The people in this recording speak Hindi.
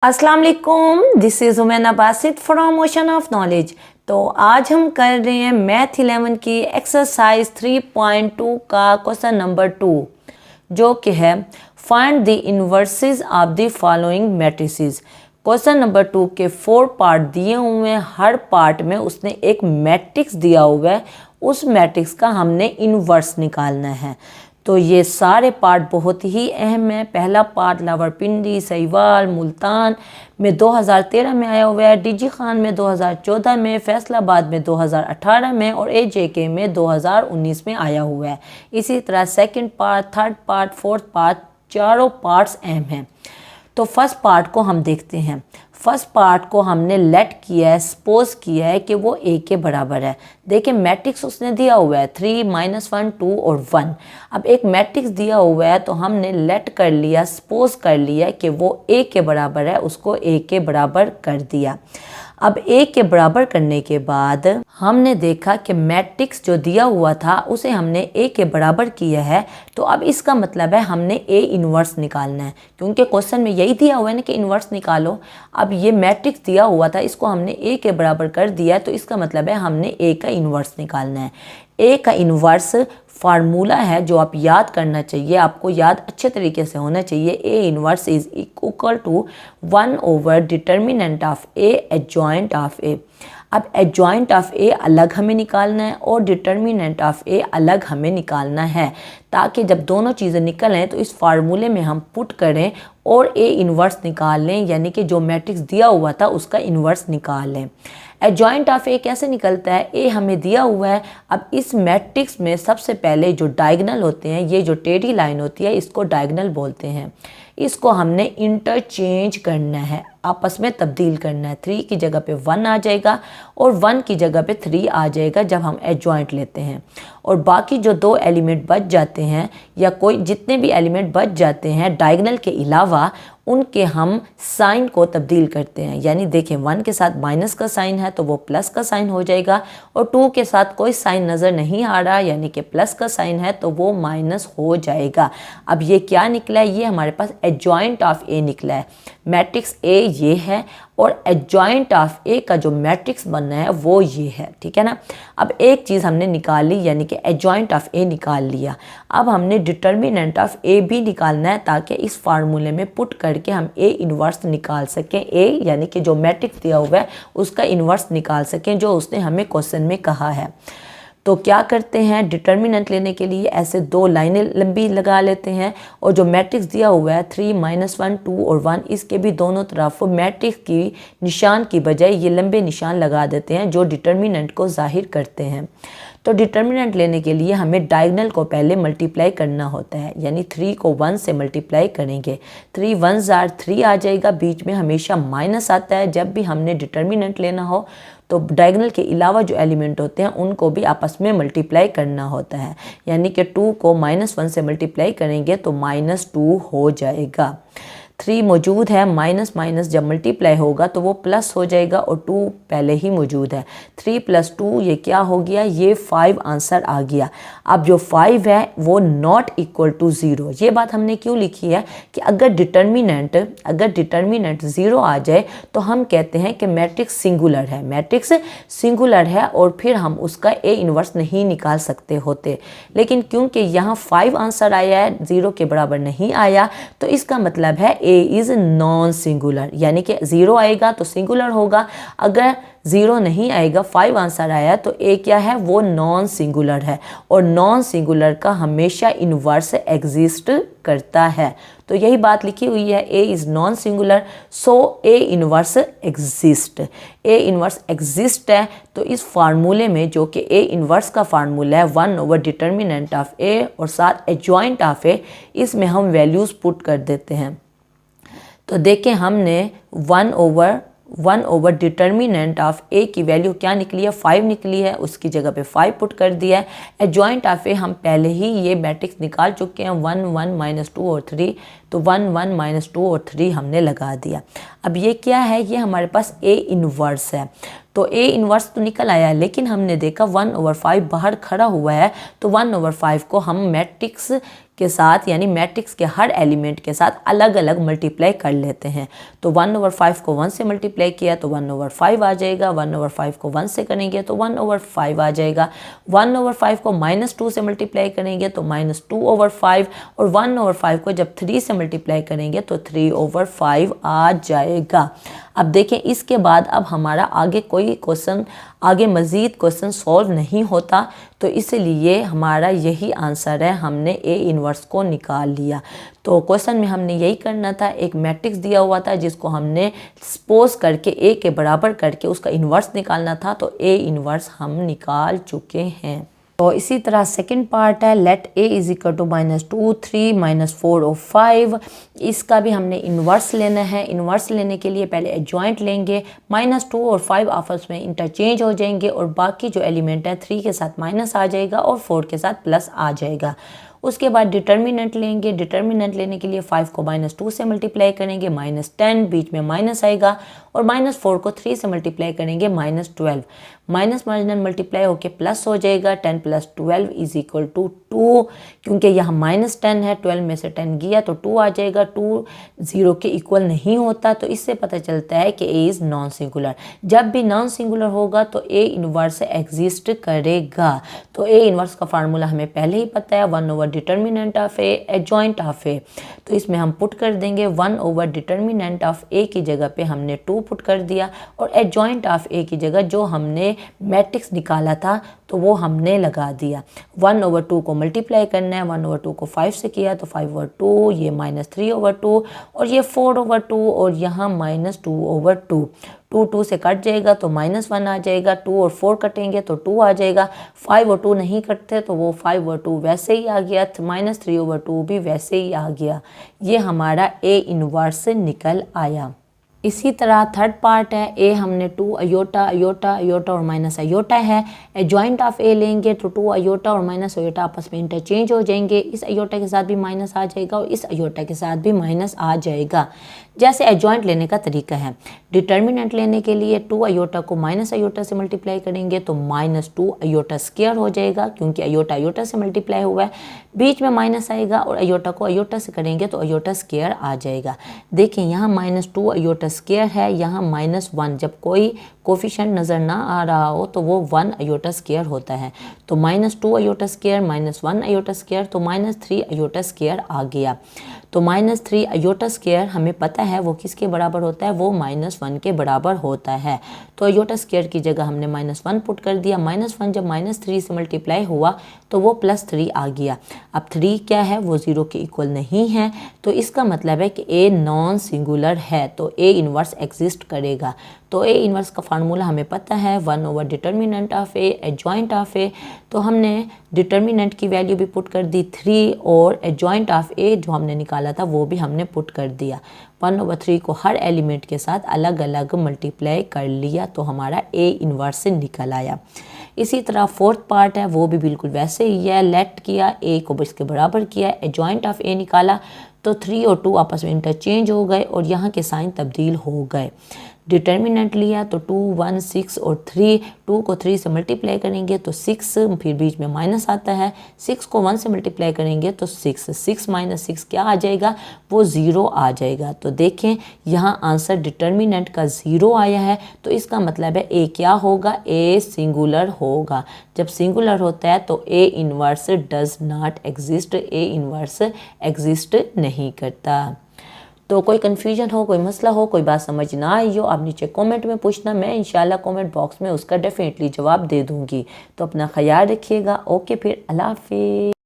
अस्सलाम वालेकुम, this is Umaina Basit from ocean of knowledge. तो आज हम कर रहे हैं मैथ 11 की एक्सरसाइज 3.2 का क्वेश्चन नंबर 2, जो कि है find the inverses of the following matrices. Question number 2 के 4 पार्ट दिए हुए हैं, हर पार्ट में उसने एक मैट्रिक्स दिया हुआ है, उस मैट्रिक्स का हमने इन्वर्स निकालना है। तो ये सारे पार्ट बहुत ही अहम है। पहला पार्ट लावरपिंडी, सहीवाल, मुल्तान में 2013 में आया हुआ है, डीजी खान में 2014 में, फैसलाबाद में 2018 में और एजेके में 2019 में आया हुआ है। इसी तरह second part, third part, fourth part, चारों पार्ट्स अहम हैं। तो फर्स्ट पार्ट को हम देखते हैं। फर्स्ट पार्ट को हमने लेट किया है, सपोज किया है कि वो ए के बराबर है। देखिए मैट्रिक्स उसने दिया हुआ है 3, -1, 2 और 1। अब एक मैट्रिक्स दिया हुआ है तो हमने लेट कर लिया, सपोज कर लिया कि वो ए के बराबर है, उसको ए के बराबर कर दिया। अब ए के बराबर करने के बाद हमने देखा कि मैट्रिक्स जो दिया हुआ था उसे हमने ए के बराबर किया है। तो अब इसका मतलब है हमने ए इन्वर्स निकालना है, क्योंकि क्वेश्चन में यही दिया हुआ है ना कि इन्वर्स निकालो। अब ये मैट्रिक्स दिया हुआ था, इसको हमने ए के बराबर कर दिया है, तो इसका मतलब है हमने ए का इन्वर्स निकालना है। ए का इन्वर्स फार्मूला है जो आप याद करना चाहिए, आपको याद अच्छे तरीके से होना चाहिए। A inverse is equal to 1 over determinant of A adjoint of A. अब एडजॉइंट ऑफ ए अलग हमें निकालना है और डिटर्मिनेंट ऑफ ए अलग हमें निकालना है, ताकि जब दोनों चीज़ें निकलें तो इस फार्मूले में हम पुट करें और ए इन्वर्स निकाल लें, यानी कि जो मैट्रिक्स दिया हुआ था उसका इन्वर्स निकाल लें। एडजॉइंट ऑफ ए कैसे निकलता है? ए हमें दिया हुआ है। अब इस मैट्रिक्स में सबसे पहले जो डायगोनल होते हैं, ये जो टेढ़ी लाइन होती है इसको डायगोनल बोलते हैं। इसको हमने इंटरचेंज करना है, आपस में तब्दील करना है। 3 की जगह पे 1 आ जाएगा और 1 की जगह पे 3 आ जाएगा जब हम एडजॉइंट लेते हैं। और बाकी जो 2 एलिमेंट बच जाते हैं, या कोई जितने भी एलिमेंट बच जाते हैं डायगोनल के अलावा, उनके हम साइन को तब्दील करते हैं। यानी देखें 1 के साथ माइनस का साइन है तो वो प्लस का साइन हो जाएगा, और 2 के साथ कोई साइन नज़र नहीं आ रहा यानी कि प्लस का साइन है तो वो माइनस हो जाएगा। अब ये क्या निकला है? ये हमारे पास एडजॉइंट ऑफ ए निकला है। मैट्रिक्स ए ये है और एडजॉइंट ऑफ ए का जो मैट्रिक्स बनना है वो ये है, ठीक है ना। अब एक चीज़ हमने निकाल ली, यानी कि एडजॉइंट ऑफ ए निकाल लिया। अब हमने डिटर्मिनेंट ऑफ ए भी निकालना है, ताकि इस फार्मूले में पुट करके हम ए इन्वर्स निकाल सकें। ए यानी कि जो मैट्रिक्स दिया हुआ है उसका इन्वर्स निकाल सकें, जो उसने हमें क्वेश्चन में कहा है। तो क्या करते हैं, डिटर्मिनेंट लेने के लिए ऐसे 2 लाइनें लंबी लगा लेते हैं, और जो मैट्रिक्स दिया हुआ है 3, -1, 2 और 1, इसके भी दोनों तरफ मैट्रिक्स की निशान की बजाय ये लंबे निशान लगा देते हैं जो डिटर्मिनेंट को जाहिर करते हैं। तो डिटर्मिनेंट लेने के लिए हमें डायगोनल को पहले मल्टीप्लाई करना होता है, यानी 3 को 1 से मल्टीप्लाई करेंगे। 3 1s are 3 आ जाएगा, बीच में हमेशा माइनस आता है जब भी हमने डिटर्मिनेंट लेना हो। तो डायगोनल के अलावा जो एलिमेंट होते हैं उनको भी आपस में मल्टीप्लाई करना होता है, यानी कि 2 को -1 से मल्टीप्लाई करेंगे तो -2 हो जाएगा। 3 मौजूद है, माइनस माइनस जब मल्टीप्लाई होगा तो वो प्लस हो जाएगा, और 2 पहले ही मौजूद है। 3 + 2 ये क्या हो गया? ये 5 आंसर आ गया। अब जो 5 है वो नॉट इक्वल टू 0। ये बात हमने क्यों लिखी है कि अगर डिटर्मिनेंट 0 आ जाए तो हम कहते हैं कि मैट्रिक्स सिंगुलर है। मैट्रिक्स सिंगुलर है और फिर हम उसका ए इन्वर्स नहीं निकाल सकते होते, लेकिन क्योंकि यहाँ 5 आंसर आया है, 0 के बराबर नहीं आया, तो इसका मतलब है ए इज़ नॉन सिंगुलर, यानी कि 0 आएगा तो सिंगुलर होगा। अगर 0 नहीं आएगा, 5 आंसर आया, तो ए क्या है? वो नॉन सिंगुलर है, और नॉन सिंगुलर का हमेशा इन्वर्स एग्जिस्ट करता है। तो यही बात लिखी हुई है, A is non singular so A inverse exist. A inverse exist है, तो इस फार्मूले में जो कि ए इन्वर्स का फार्मूला है 1 ओवर डिटर्मिनेंट ऑफ ए और साथ एडजॉइंट ऑफ ए, इसमें हम वैल्यूज़ पुट कर देते हैं। तो देखें हमने 1 ओवर डिटर्मिनेंट ऑफ ए की वैल्यू क्या निकली है? 5 निकली है, उसकी जगह पे 5 पुट कर दिया है। एडजॉइंट ऑफ ए हम पहले ही ये मैट्रिक्स निकाल चुके हैं, 1 1 -2 और 3, तो 1 1 -2 और 3 हमने लगा दिया। अब ये क्या है? ये हमारे पास ए इन्वर्स है। तो ए इन्वर्स तो निकल आया, लेकिन हमने देखा 1/5 बाहर खड़ा हुआ है, तो 1/5 को हम मैट्रिक्स के साथ यानी मैट्रिक्स के हर एलिमेंट के साथ अलग अलग मल्टीप्लाई कर लेते हैं। तो 1/5 को 1 से मल्टीप्लाई किया तो 1/5 आ जाएगा, 1/5 को 1 से करेंगे तो 1/5 आ जाएगा, 1/5 को -2 से मल्टीप्लाई करेंगे तो -2/5 और 1/5 को जब 3 से मल्टीप्लाई करेंगे तो 3/5 आ जाएगा। अब देखें इसके बाद अब हमारा आगे कोई क्वेश्चन आगे मज़ीद क्वेश्चन सॉल्व नहीं होता, तो इसलिए हमारा यही आंसर है, हमने ए इन्वर्स को निकाल लिया। तो क्वेश्चन में हमने यही करना था, एक मैट्रिक्स दिया हुआ था जिसको हमने सपोज करके ए के बराबर करके उसका इन्वर्स निकालना था, तो ए इन्वर्स हम निकाल चुके हैं। तो इसी तरह सेकंड पार्ट है let a is equal to -2, 3, -4 और 5। इसका भी हमने इन्वर्स लेना है। इन्वर्स लेने के लिए पहले एडजॉइंट लेंगे, -2 और 5 आपस में इंटरचेंज हो जाएंगे और बाकी जो एलिमेंट है 3 के साथ माइनस आ जाएगा और 4 के साथ प्लस आ जाएगा। उसके बाद डिटर्मिनेंट लेंगे। डिटर्मिनेंट लेने के लिए 5 को -2 से मल्टीप्लाई करेंगे -10, बीच में माइनस आएगा, और -4 को 3 से मल्टीप्लाई करेंगे -12, माइनस मार्जिनल मल्टीप्लाई होके प्लस हो जाएगा। 10 + 12 = 2, क्योंकि यहाँ -10 है, 12 में से 10 गया तो 2 आ जाएगा। 2 0 के इक्वल नहीं होता, तो इससे पता चलता है कि ए इज़ नॉन सिंगुलर। जब भी नॉन सिंगुलर होगा तो ए इन्वर्स एग्जिस्ट करेगा। तो ए इन्वर्स का फार्मूला हमें पहले ही पता है, 1/डिटर्मिनेंट ऑफ ए एडजॉइंट ऑफ ए। तो इसमें हम पुट कर देंगे 1/डिटर्मिनेंट ऑफ ए की जगह पे हमने 2 पुट कर दिया, और एडजॉइंट ऑफ ए की जगह जो हमने मैट्रिक्स निकाला था तो वो हमने लगा दिया। 1/2 को मल्टीप्लाई करना है, 1/2 को 5 से किया तो 5/2, ये -3/2 और ये 4/2 और यहाँ -2/2। 2 से कट जाएगा तो -1 आ जाएगा, 2 और 4 कटेंगे तो 2 आ जाएगा, 5 और 2 नहीं कटते तो वो 5/2 वैसे ही आ गया, -3/2 भी वैसे ही आ गया। ये हमारा ए इन्वर्स निकल आया। इसी तरह थर्ड पार्ट है, ए हमने 2 अयोटा अयोटा अयोटा और माइनस अयोटा है। एडजॉइंट ऑफ ए लेंगे तो 2 अयोटा और माइनस अयोटा आपस में इंटरचेंज हो जाएंगे। इस अयोटा के साथ भी माइनस आ जाएगा और इस अयोटा के साथ भी माइनस आ जाएगा। जैसे एडजॉइंट लेने का तरीका है, डिटर्मिनेंट लेने के लिए 2 अयोटा को माइनस अयोटा से मल्टीप्लाई करेंगे तो -2 अयोटा स्क्वायर हो जाएगा, क्योंकि अयोटा अयोटा से मल्टीप्लाई हुआ है, बीच में माइनस आएगा, और अयोटा को अयोटा से करेंगे तो अयोटा स्क्वायर आ जाएगा। देखें यहाँ -2 अयोटा स्क्वायर है, यहाँ -1, जब कोई कोफिशिएंट नज़र ना आ रहा हो तो वो 1 अयोटा स्क्वायर होता है। तो -2 अयोटा स्क्वायर -1 अयोटा स्क्वायर तो -3 अयोटा स्क्वायर आ गया। तो -3 अयोटा स्क्वायर हमें पता है वो किसके बराबर होता है, वो -1 के बराबर होता है। तो अयोटा स्क्वायर की जगह हमने -1 पुट कर दिया। -1 जब -3 से मल्टीप्लाई हुआ तो वो +3 आ गया। अब 3 क्या है, वो 0 के इक्वल नहीं है, तो इसका मतलब है कि ए नॉन सिंगुलर है, तो ए इन्वर्स एग्जिस्ट करेगा। तो ए इन्वर्स का फार्मूला हमें पता है, 1/डिटर्मिनेंट ऑफ ए एडजॉइंट ऑफ ए। तो हमने डिटर्मिनेंट की वैल्यू भी पुट कर दी 3, और एडजॉइंट ऑफ ए जो हमने निकाला था वो भी हमने पुट कर दिया। 1/3 को हर एलिमेंट के साथ अलग अलग मल्टीप्लाई कर लिया, तो हमारा ए इन्वर्स से निकल आया। इसी तरह फोर्थ पार्ट है, वो भी बिल्कुल वैसे ही है। लेट किया, ए को इसके बराबर किया, एडजॉइंट ऑफ ए निकाला तो 3 और 2 आपस में इंटरचेंज हो गए और यहाँ के साइन तब्दील हो गए। डिटर्मिनेंट लिया तो 2, 1, 6 और 3, 2 को 3 से मल्टीप्लाई करेंगे तो 6, फिर बीच में माइनस आता है, 6 को 1 से मल्टीप्लाई करेंगे तो 6, 6 - 6 क्या आ जाएगा, वो 0 आ जाएगा। तो देखें यहाँ आंसर डिटर्मिनेंट का 0 आया है, तो इसका मतलब है ए क्या होगा, ए सिंगुलर होगा। जब सिंगुलर होता है तो A inverse does not exist, A inverse exist नहीं करता। तो कोई कन्फ्यूजन हो, कोई मसला हो, कोई बात समझ ना आई हो, आप नीचे कमेंट में पूछना, मैं इंशाल्लाह कमेंट बॉक्स में उसका डेफिनेटली जवाब दे दूंगी। तो अपना ख्याल रखिएगा। ओके, फिर अल्लाह हाफिज़।